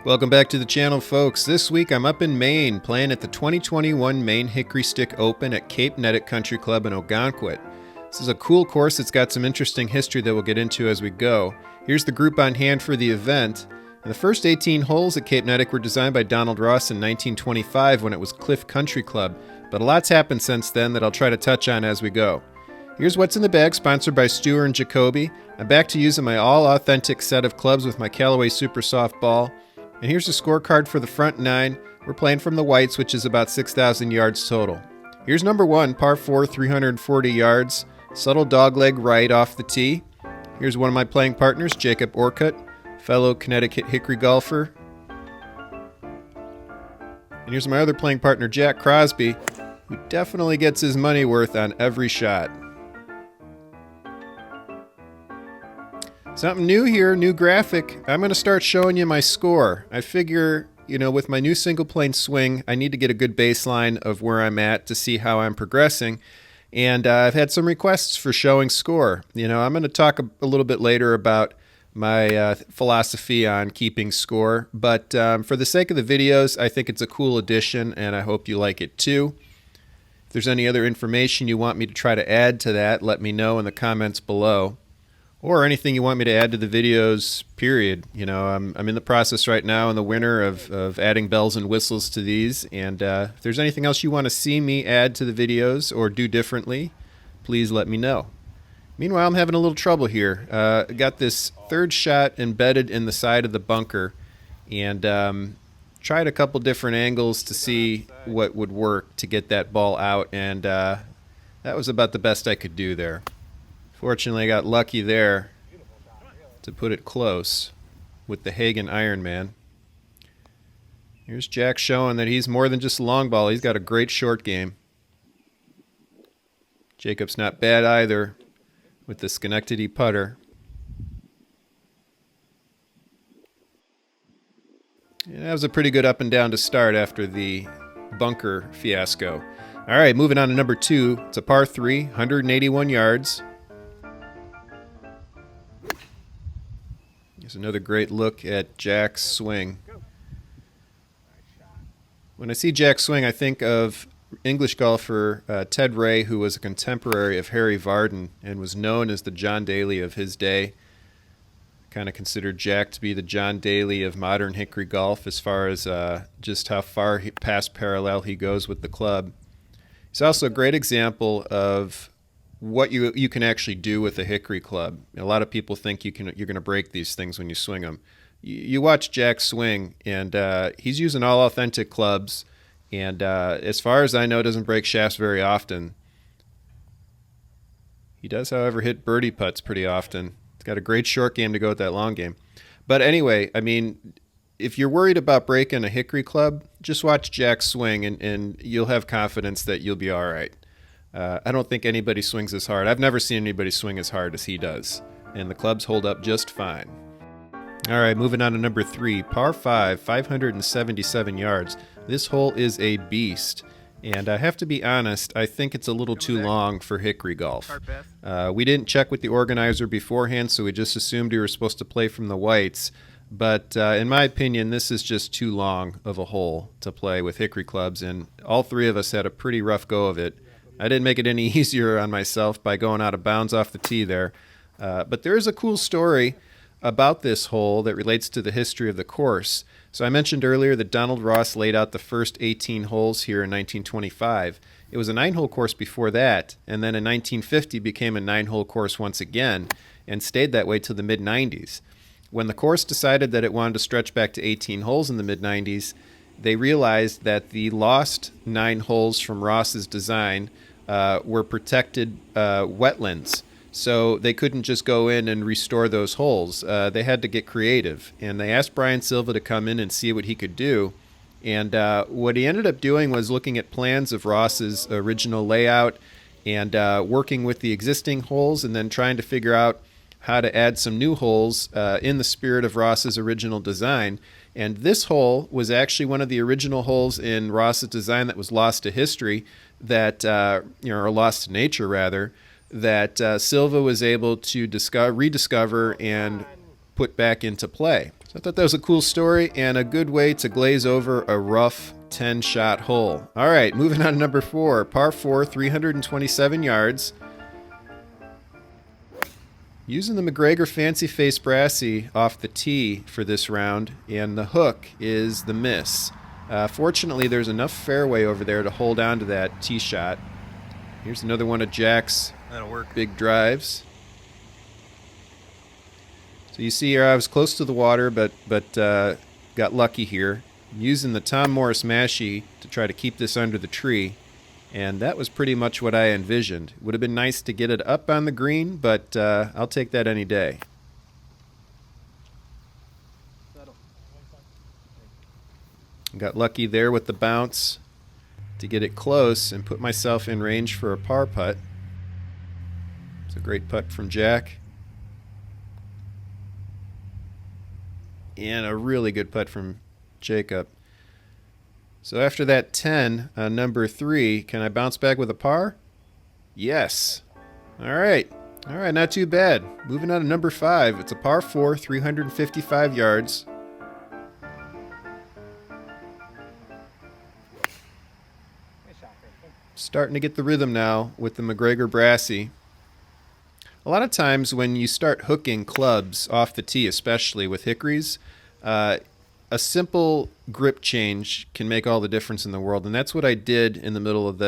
Welcome back to the channel, folks. This week I'm up in Maine playing at the 2021 Maine Hickory Stick Open at Cape Neddick Country Club in Ogunquit. This is a cool course that's got some interesting history that we'll get into as we go. Here's the group on hand for the event. And the first 18 holes at Cape Neddick were designed by Donald Ross in 1925 when it was Cliff Country Club, but a lot's happened since then that I'll try to touch on as we go. Here's what's in the bag, sponsored by Stewart and Jacoby. I'm back to using my all-authentic set of clubs with my Callaway Super Soft ball. And here's the scorecard for the front nine. We're playing from the whites, which is about 6,000 yards total. Here's number one, par 4, 340 yards. Subtle dogleg right off the tee. Here's one of my playing partners, Jacob Ogunquit, fellow Connecticut Hickory golfer. And here's my other playing partner, Jack Crosby, who definitely gets his money worth on every shot. Something new here, new graphic. I'm going to start showing you my score. I figure, with my new single plane swing, I need to get a good baseline of where I'm at to see how I'm progressing. And I've had some requests for showing score. I'm going to talk a little bit later about my philosophy on keeping score. But for the sake of the videos, I think it's a cool addition, and I hope you like it too. If there's any other information you want me to try to add to that, let me know in the comments below. Or anything you want me to add to the videos, period. I'm in the process right now in the winter of adding bells and whistles to these. And if there's anything else you want to see me add to the videos or do differently, please let me know. Meanwhile, I'm having a little trouble here. I got this third shot embedded in the side of the bunker and tried a couple different angles to see what would work to get that ball out. And that was about the best I could do there. Fortunately, I got lucky there to put it close with the Hagen Ironman. Here's Jack showing that he's more than just a long ball. He's got a great short game. Jacob's not bad either with the Schenectady putter. Yeah, that was a pretty good up and down to start after the bunker fiasco. All right, moving on to number two. It's a par 3, 181 yards. Here's another great look at Jack's swing. When I see Jack swing, I think of English golfer Ted Ray, who was a contemporary of Harry Vardon and was known as the John Daly of his day. Kind of considered Jack to be the John Daly of modern Hickory golf as far as just how far past parallel he goes with the club. He's also a great example of what you can actually do with a Hickory club. A lot of people think you're going to break these things when you swing them. You watch Jack swing, and he's using all authentic clubs, and as far as I know, doesn't break shafts very often. He does, however, hit birdie putts pretty often. He's got a great short game to go with that long game. But anyway, if you're worried about breaking a Hickory club, just watch Jack swing, and you'll have confidence that you'll be all right. I don't think anybody swings as hard. I've never seen anybody swing as hard as he does. And the clubs hold up just fine. All right, moving on to number 3, par 5, 577 yards. This hole is a beast. And I have to be honest, I think it's a little too long for Hickory golf. We didn't check with the organizer beforehand, so we just assumed we were supposed to play from the whites. But in my opinion, this is just too long of a hole to play with Hickory clubs. And all three of us had a pretty rough go of it. I didn't make it any easier on myself by going out of bounds off the tee there. But there is a cool story about this hole that relates to the history of the course. So I mentioned earlier that Donald Ross laid out the first 18 holes here in 1925. It was a 9-hole course before that, and then in 1950 became a 9-hole course once again, and stayed that way till the mid-90s. When the course decided that it wanted to stretch back to 18 holes in the mid-90s, they realized that the lost 9 holes from Ross's design were protected wetlands. So they couldn't just go in and restore those holes. They had to get creative. And they asked Brian Silva to come in and see what he could do. And what he ended up doing was looking at plans of Ross's original layout and working with the existing holes and then trying to figure out how to add some new holes in the spirit of Ross's original design. And this hole was actually one of the original holes in Ross's design that was lost to history, that or lost to nature rather, that Silva was able to rediscover and put back into play. So I thought that was a cool story and a good way to glaze over a rough 10-shot hole. All right, moving on to number 4, par 4, 327 yards. Using the McGregor Fancy Face Brassy off the tee for this round, and the hook is the miss. Fortunately, there's enough fairway over there to hold on to that tee shot. Here's another one of Jack's big drives. So you see here I was close to the water, but got lucky here. I'm using the Tom Morris mashie to try to keep this under the tree, and that was pretty much what I envisioned. It would have been nice to get it up on the green, but I'll take that any day. Got lucky there with the bounce to get it close and put myself in range for a par putt. It's a great putt from Jack. And a really good putt from Jacob. So after that 10 on number 3, can I bounce back with a par? Yes. All right, not too bad. Moving on to number 5. It's a par 4, 355 yards. Starting to get the rhythm now with the McGregor Brassy. A lot of times when you start hooking clubs off the tee, especially with hickories, a simple grip change can make all the difference in the world. And that's what I did in the middle of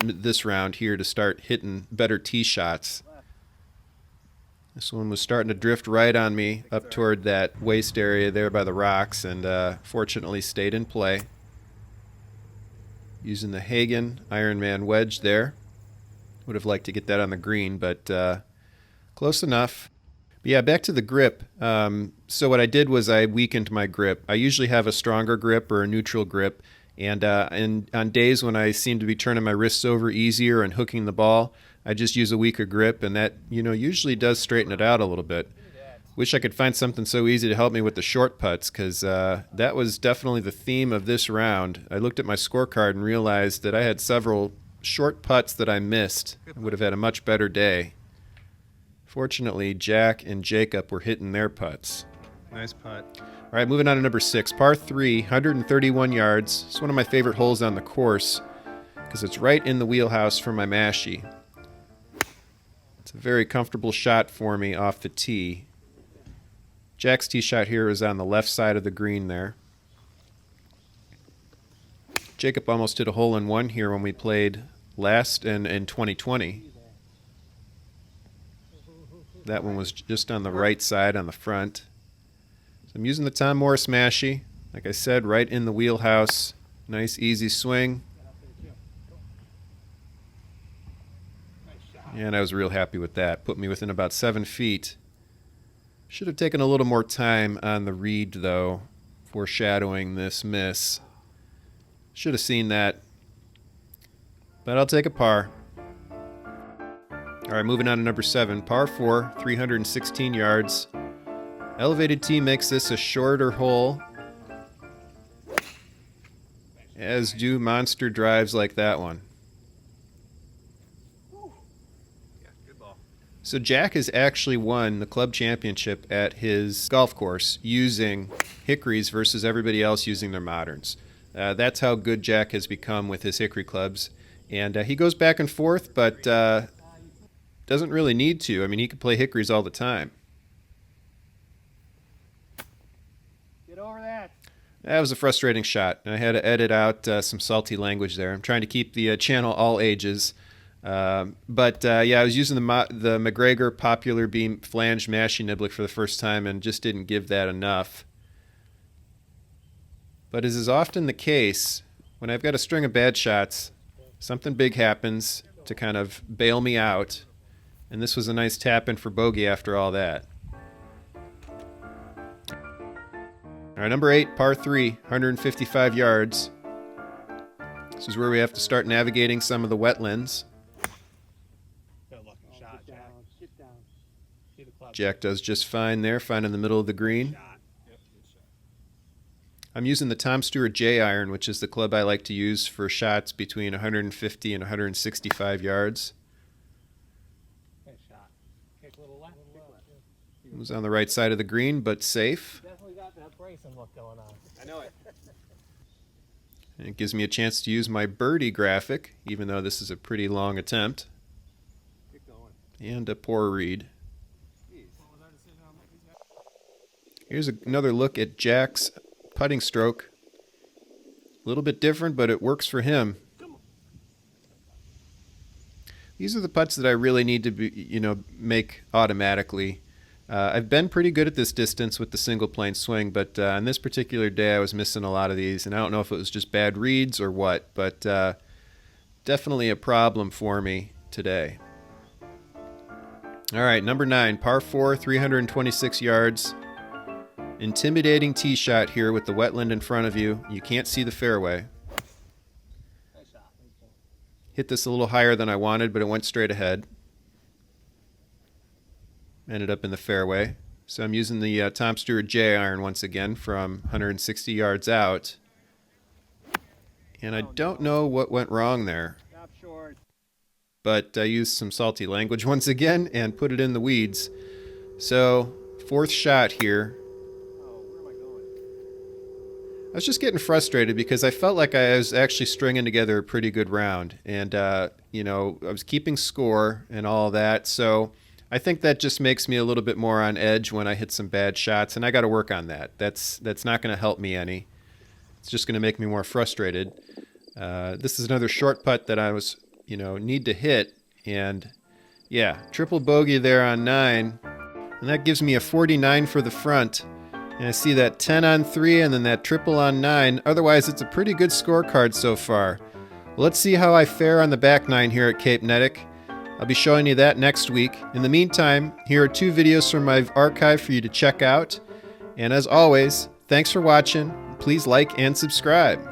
this round here to start hitting better tee shots. This one was starting to drift right on me up toward that waist area there by the rocks, and fortunately stayed in play. Using the Hagen Ironman wedge there. Would have liked to get that on the green, but close enough. But yeah, back to the grip. So what I did was I weakened my grip. I usually have a stronger grip or a neutral grip, and on days when I seem to be turning my wrists over easier and hooking the ball, I just use a weaker grip, and that usually does straighten it out a little bit. Wish I could find something so easy to help me with the short putts, because that was definitely the theme of this round. I looked at my scorecard and realized that I had several short putts that I missed. I would have had a much better day. Fortunately, Jack and Jacob were hitting their putts. Nice putt. All right, moving on to number 6, par 3, 131 yards. It's one of my favorite holes on the course because it's right in the wheelhouse for my mashie. It's a very comfortable shot for me off the tee. Jack's tee shot here is on the left side of the green there. Jacob almost hit a hole-in-one here when we played last in 2020. That one was just on the right side on the front. So I'm using the Tom Morris mashie. Like I said, right in the wheelhouse. Nice, easy swing. And I was real happy with that. Put me within about 7 feet. Should have taken a little more time on the read, though, foreshadowing this miss. Should have seen that. But I'll take a par. All right, moving on to number 7, par 4, 316 yards. Elevated tee makes this a shorter hole, as do monster drives like that one. So Jack has actually won the club championship at his golf course using hickories versus everybody else using their moderns. That's how good Jack has become with his hickory clubs. And he goes back and forth, but doesn't really need to. I mean, he could play hickories all the time. Get over that. That was a frustrating shot. I had to edit out some salty language there. I'm trying to keep the channel all ages. But I was using the McGregor Popular Beam Flange Mashie Niblick for the first time and just didn't give that enough. But as is often the case, when I've got a string of bad shots, something big happens to kind of bail me out. And this was a nice tap-in for bogey after all that. All right, number 8, par 3, 155 yards. This is where we have to start navigating some of the wetlands. Jack does just fine there, finding the middle of the green. I'm using the Tom Stewart J iron, which is the club I like to use for shots between 150 and 165 yards. It was on the right side of the green, but safe. Definitely got that Bryson look going on. I know it. And it gives me a chance to use my birdie graphic, even though this is a pretty long attempt. Keep going. And a poor read. Jeez. What was our decision on these guys? Here's another look at Jack's putting stroke. A little bit different, but it works for him. These are the putts that I really need to make automatically. I've been pretty good at this distance with the single plane swing, but on this particular day I was missing a lot of these, and I don't know if it was just bad reads or what, but definitely a problem for me today. All right, number 9, par 4, 326 yards. Intimidating tee shot here with the wetland in front of you. You can't see the fairway. Nice shot. Hit this a little higher than I wanted, but it went straight ahead. Ended up in the fairway. So I'm using the Tom Stewart J iron once again from 160 yards out. And I don't know what went wrong there. Stop short. But I used some salty language once again and put it in the weeds. So, 4th shot here. Oh, where am I going? I was just getting frustrated because I felt like I was actually stringing together a pretty good round. And, I was keeping score and all that. So I think that just makes me a little bit more on edge when I hit some bad shots. And I got to work on that. That's not going to help me any. It's just going to make me more frustrated. This is another short putt that I was, need to hit. And, yeah, triple bogey there on 9. And that gives me a 49 for the front. And I see that 10 on 3 and then that triple on 9. Otherwise, it's a pretty good scorecard so far. Well, let's see how I fare on the back 9 here at Cape Neddick. I'll be showing you that next week. In the meantime, here are 2 videos from my archive for you to check out. And as always, thanks for watching. Please like and subscribe.